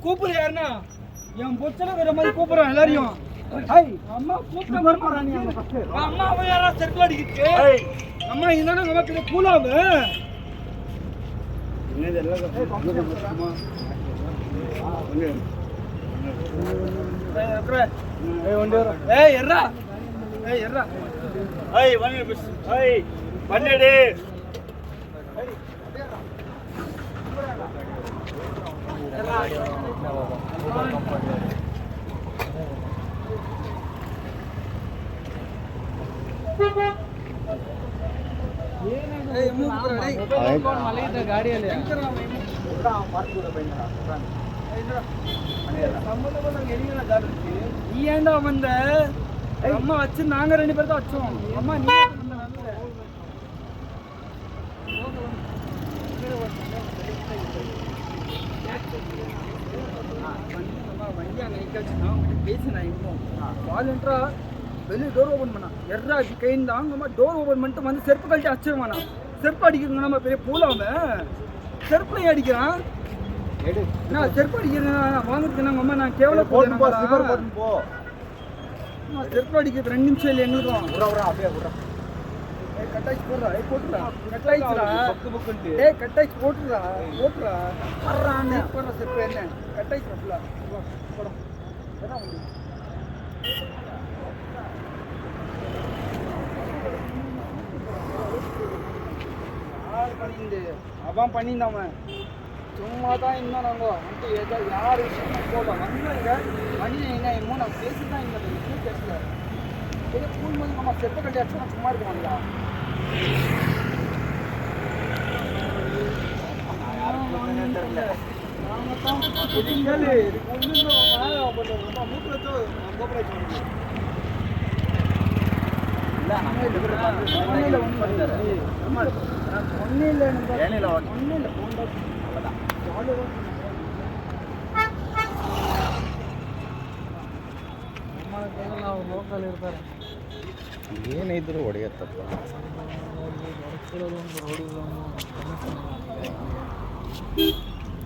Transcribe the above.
கூப்பிடு யாருன்னா என் பொச்சல வேற மாதிரி கூப்பிடுறான் எல்லாரையும். அம்மா கூப்பிட்டு வரமாடா நீ அம்மா அவன் யாரா செருப்பு அடிக்கிட்டு அம்மா இல்லைன்னா நமக்கு கூலாவு பன்னெடு ಗಾಡಿಯಲ್ಲಿ நீ ஏண்டா வந்த அம்மா வச்சு நாங்க 2 பேர் தான் வச்சோம். அம்மா நீ பேசினா வாலண்டரா வெளியே டோர் ஓபன் பண்ணா எர்ரா கைன் தான் நம்ம டோர் ஓபன் பண்ணிட்டு வந்து செருப்பு கழட்டி அடிச்சிருவானா. செருப்பு அடிக்கிறவங்க நம்ம பெரிய பூலாம செருப்புலையும் அடிக்கிறான். நான் செருப்பு அடிக்கிறேன் வாங்குறதுக்கு நாங்கள் அம்மா நான் கேவல போ செருப்பு அடிக்கிறது 2 நிமிஷம் இல்லை எங்களுக்கும் கட்டாய்ச்சி போடுறா போட்டுடா கட்டாய்ச்சுடா கட்டாய்ச்சி போட்டுடா போட்டுடா போடுற செருப்பு என்ன கட்டாய்ச்சி போட அவன் பண்ணியிருந்தவன் சும்மா தான் இன்னும் நாங்கள் வந்து ஏதாவது யார் விஷயம் போட்டோம் வந்தாங்க மனிதன் என்ன என்னமோ நான் பேசி தான் இந்த ஸ்கூல் பேசல பெரிய ஸ்கூல் போது நம்ம செப்ப கட்டி அடிச்சா சும்மா இருக்குவாங்களா ಲೋಕಲ್ ಇರ್ತಾರೆ ಏನಿದ್ರು ಹೊಡೆಯತ್ತಪ್ಪ ರೋಡಿಗೆ